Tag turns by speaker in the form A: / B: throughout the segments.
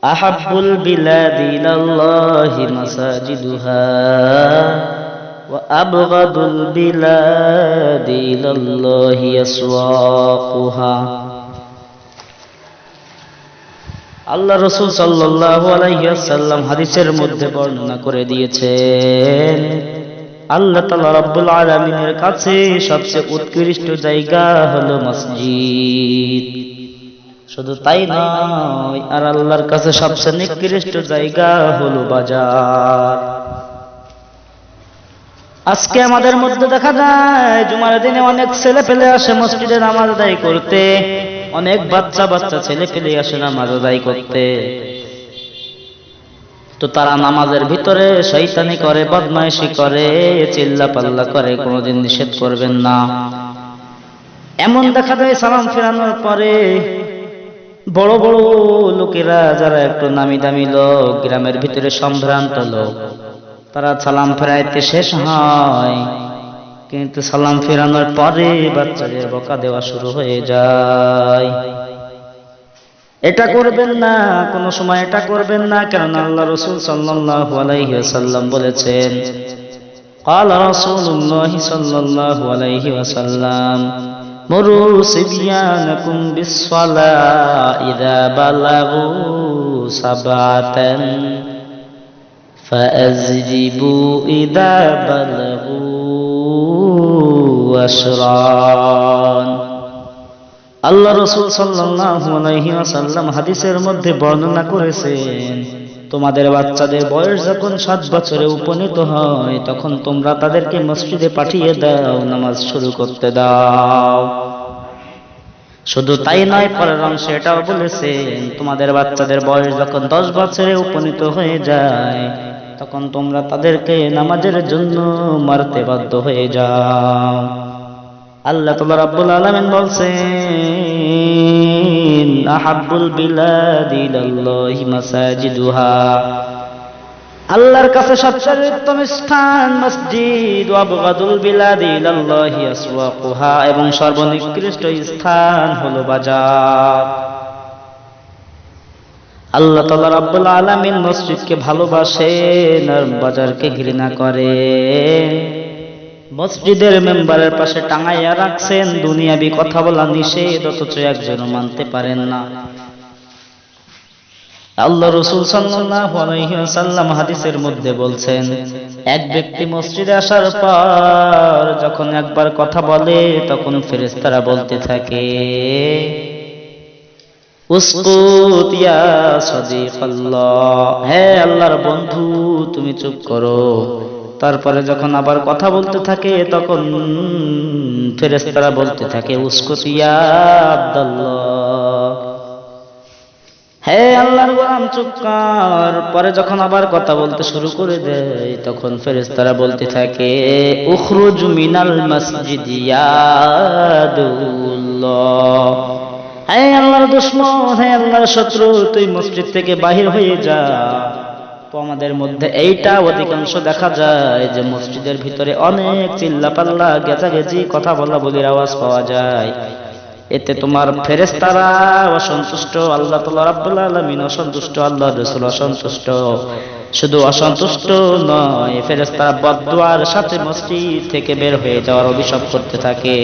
A: আহাব্বুল বিলাদি ইলাল্লাহি মাসাজিদুহা ওয়া আবগাদুল বিলাদি ইলাল্লাহি আসওয়াকুহা। আল্লাহ রাসূল সাল্লাল্লাহু আলাইহি ওয়াসাল্লাম হাদিসের মধ্যে বর্ণনা করে দিয়েছেন, আল্লাহ তাআলা রাব্বুল আলামিনের কাছে সবচেয়ে উৎকৃষ্ট জায়গা হলো মসজিদ। শুধু তাই নয়, আর আল্লাহর কাছে সবচেয়ে নিকৃষ্ট জায়গা হলো বাজার। আজকে আমাদের মধ্যে দেখা যায় জুমার দিনে অনেক ছেলে পেলে আসে মসজিদে নামাজ আদায় করতে, অনেক বাচ্চা বাচ্চা ছেলে পেলে আসে নামাজ আদায় করতে। তো তারা নামাজের ভিতরে শয়তানি করে, বদমাইশি করে, চিল্লা পাল্লা করে, কোনোদিন নিষেধ করবেন না। এমন দেখা যায় সালাম ফেরানোর পরে বড় বড় লোকেরা, যারা একটু নামি দামি লোক, গ্রামের ভিতরে সম্ভ্রান্ত লোক, তারা সালাম ফেরাইতে শেষ হয়, কিন্তু সালাম ফেরানোর পরে বাচ্চাদের বকা দেওয়া শুরু হয়ে যায়। এটা করবেন না, কোন সময় এটা করবেন না, কারণ আল্লাহ রাসূল সাল্লাল্লাহু আলাইহি ওয়াসাল্লাম বলেছেন, ক্বালা রাসূলুল্লাহ সাল্লাল্লাহু আলাইহি ওয়াসাল্লাম, মুরু সিবয়ানাকুম বিস-সালাহ ইযা বালাগু সাবাতান ফাআযরিবু ইযা বালাগু আশরান। আল্লাহ রাসূল সাল্লাল্লাহু আলাইহি ওয়াসাল্লাম হাদিসের মধ্যে বর্ণনা করেছেন, তোমাদের বাচ্চাদের বয়স যখন 7 বছরে উপনীত হয়, তখন তোমরা তাদেরকে মসজিদে পাঠিয়ে দাও, নামাজ শুরু করতে দাও। শুধু তাই নয়, পরের অংশে এটাও বলেছেন, তোমাদের বাচ্চাদের বয়স যখন 10 বছরে উপনীত হয়ে যায়, তখন তোমরা তাদেরকে নামাজের জন্য মারতে বাধ্য হয়ে যাও। আল্লাহ তাআলা রাব্বুল আলামিন বলছেন, আহাব্বুল বিলাদি ইলাল্লাহি মাসাজিদুহা, আল্লাহর কাছে সবচেয়ে উত্তম স্থান মসজিদ, ওয়া আবগাদুল বিলাদি ইলাল্লাহি আসওয়াকুহা, এবং সর্বনিকৃষ্ট স্থান হলো বাজার। আল্লাহ তাআলা রাব্বুল আলামিন মসজিদকে ভালোবাসেন আর বাজারকে ঘৃণা করেন। মসজিদের মেম্বারের পাশে টাঙাইয়া রাখছেন দুনিয়াবি কথা বলা নিষেধ, অথচ একজনও মানতে পারেন না। আল্লাহ রাসূল সাল্লাল্লাহু আলাইহি ওয়াসাল্লাম হাদিসের মধ্যে বলছেন, এক ব্যক্তি মসজিদে আসার পর যখন একবার কথা বলে, তখন ফেরেশতারা বলতে থাকে, উসকুত ইয়া সাদিকাল্লাহ, হে আল্লাহর বন্ধু তুমি চুপ করো। তারপরে যখন আবার কথা বলতে থাকে, তখন ফেরেশতারা বলতে থাকে, উসকুত ইয়া আব্দুল্লাহ, হে আল্লাহর গোলাম চুপ কর। পরে যখন আবার কথা বলতে শুরু করে দেয়, তখন ফেরেশতারা বলতে থাকে, উখরুজ মিনাল মসজিদ ইয়া আদুল্লাহ, হে আল্লাহর দুশমন, হে আল্লাহর শত্রু, তুই মসজিদ থেকে বাহির হয়ে যা। তো আমাদের মধ্যে এইটা অধিকাংশ দেখা যায় যে মসজিদের ভিতরে অনেক চিল্লাপাল্লা, গেজাগেজি, কথা বলা বলির আওয়াজ পাওয়া যায়। এতে তোমার ফেরেশতারা অসন্তুষ্ট, আল্লাহ তাআলা রাব্বুল আলামিন অসন্তুষ্ট, আল্লাহর রাসূল অসন্তুষ্ট। শুধু অসন্তুষ্ট নয়, ফেরেশতারা বদদুয়ার সাথে মসজিদ থেকে বের হয়ে যাওয়ার অভিশাপ করতে থাকে।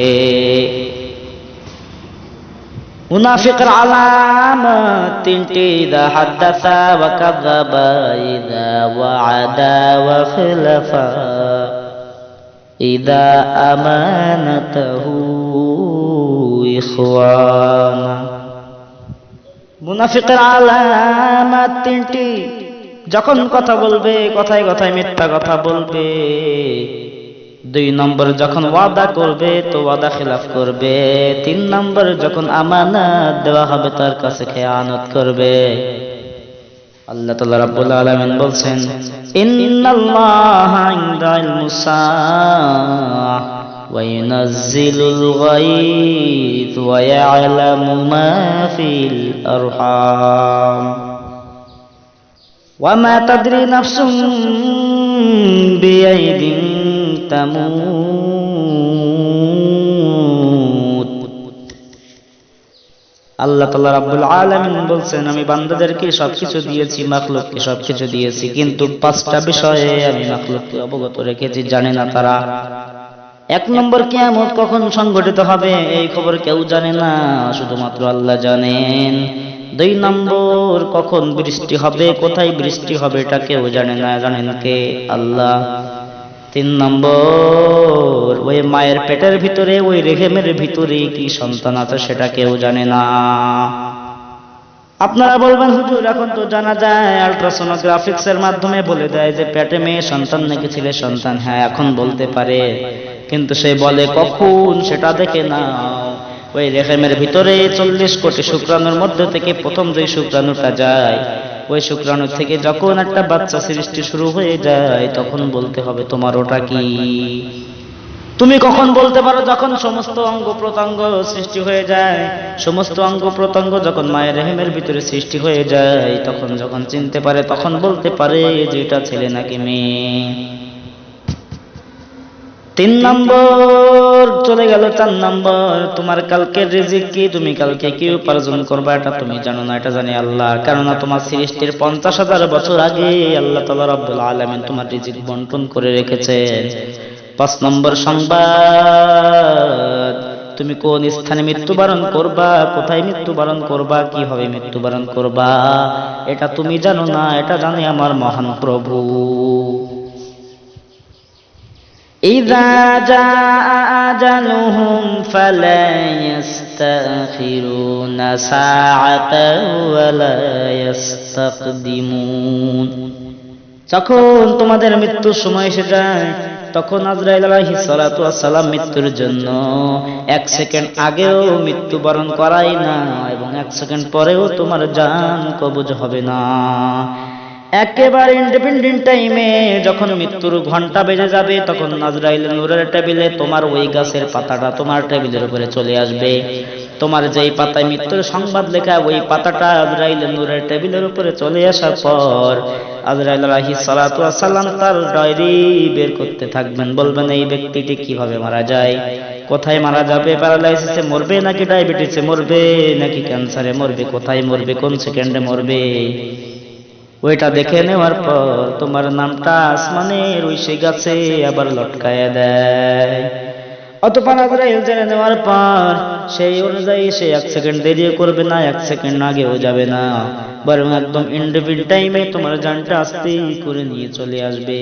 A: মুনাফিকের আলামত তিনটি, ইযা হাদাসা ওয়া কাযাবা, ইযা ওয়া'আদা ওয়া খালাফা, ইযা আমানাতাহু ইখওয়ানা। মুনাফিকের আলামত তিনটি, যখন কথা বলবে কথায় কথায় মিথ্যা কথা বলবে। 2 নম্বর, যখন ওয়াদা করবে তো ওয়াদা খেলাফ করবে। 3 নম্বর, যখন আমানত দেওয়া হবে তার কাছে খেয়ানত করবে। আল্লাহ তাআলা রাব্বুল আলামিন বলছেন, ইন্নাল্লাহা ইনদা ইলমুস সাআহ ওয়া ইউনাজ্জিলুল গায়থ ওয়া ইয়ালামু মা ফিল আরহাম ওয়া মা তাদরি নাফসুম বিআইদিন তামুত। আল্লাহ তাআলা রাব্বুল আলামিন বলছেন, আমি বান্দাদেরকে সবকিছু দিয়েছি, মাখলুককে সবকিছু দিয়েছি, কিন্তু 5টা বিষয়ে আমি মাখলুককে অবগত রেখেছি, জানে না তারা। 1 নম্বর, কিয়ামত কখন সংঘটিত হবে এই খবর কেউ জানে না, শুধুমাত্র আল্লাহ জানেন। 2 নম্বর, কখন বৃষ্টি হবে, কোথায় বৃষ্টি হবে এটা কেউ জানে না, জানেন কে? আল্লাহ। 3 নম্বর, ওই মায়ের পেটের ভিতরে, ওই রেহেমের ভিতরে কি সন্তান আছে সেটা কেউ জানে না। আপনারা বলবেন, হুজুর এখন তো জানা যায়, আল্ট্রাসোনোগ্রাফিক্সের মাধ্যমে বলে দেয় যে পেটে মেয়ে সন্তান নাকি ছেলে সন্তান। হ্যাঁ, এখন বলতে পারে, কিন্তু সে বলে কখন সেটা দেখে না। ওই রেহেমের ভিতরে 40 কোটি শুক্রাণুর মধ্যে থেকে প্রথম যে শুক্রাণুটা যায়, ওই শুক্রাণু থেকে যখন একটা বাচ্চা সৃষ্টি শুরু হয়ে যায়, তখন বলতে হবে তোমার ওটা কি। তুমি কখন বলতে পারো? যখন সমস্ত অঙ্গ প্রত্যঙ্গ সৃষ্টি হয়ে যায়। সমস্ত অঙ্গ প্রত্যঙ্গ যখন মায়ের রেহেমের ভিতরে সৃষ্টি হয়ে যায়, তখন যখন চিনতে পারে, তখন বলতে পারে যে এটা ছেলে নাকি মেয়ে। 3 নম্বর চলে গেল। 4 নম্বর, তোমার কালকে রিজিক কি, তুমি কালকে কি উপার্জন করবা এটা তুমি জানো না, এটা জানে আল্লাহ। কেননা তোমার সৃষ্টির 50,000 বছর আগে আল্লাহ তাআলা রাব্বুল আলামিন তোমার রিজিক বন্টন করে রেখেছেন। 5 নম্বর সংবাদ, তুমি কোন স্থানে মৃত্যুবরণ করবা, কোথায় মৃত্যুবরণ করবা, কিভাবে মৃত্যুবরণ করবা এটা তুমি জানো না, এটা জানে আমার মহান প্রভু। ইযা জাআ আজালুহুম ফালা ইস্তাখিরুনা সাআতান ওয়া লা ইস্তাকদিমুন। যখন তোমাদের মৃত্যুর সময় এসে যায়, তখন আজরাইল আলাইহিস সালাতু ওয়াস সালাম মৃত্যুর জন্য 1 সেকেন্ড আগেও মৃত্যুবরণ করাই না, এবং 1 সেকেন্ড পরেও তোমার জান কবজ হবে না। একেবারে ইন্ডিপেন্ডেন্ট টাইমে যখন মৃত্যুর ঘন্টা বেজে যাবে, তখন আজরাইল নূরের টেবিলে তোমার ওই গাছের পাতাটা তোমার টেবিলের উপরে চলে আসবে। তোমার যেই পাতায় মৃত্যুর সংবাদ লেখা, ওই পাতাটা আজরাইল নূরের টেবিলের উপরে চলে আসার পর আজরাইল আলাইহিস সালাতু ওয়াস সালাম তার ডায়েরি বের করতে থাকবেন। বলবেন এই ব্যক্তিটি কিভাবে মারা যায়, কোথায় মারা যাবে, প্যারালাইসিসে মরবে নাকি ডায়াবেটিসে মরবে নাকি ক্যান্সারে মরবে, কোথায় মরবে, কোন সেকেন্ডে মরবে। ওইটা দেখে নেওয়ার পর তোমার নামটা আসমানের ওই সেই গাছে আবার লটকায়া দেয়। অতঃপর আজরাইল জেনে নেওয়ার পর সেই অনুযায়ী সে 1 সেকেন্ড দেরিও করবে না, 1 সেকেন্ড আগেও যাবে না, বরং একদম ইন্ডিপেন্ডেন্ট টাইমে তোমার জানটা আস্তে করে নিয়ে চলে আসবে।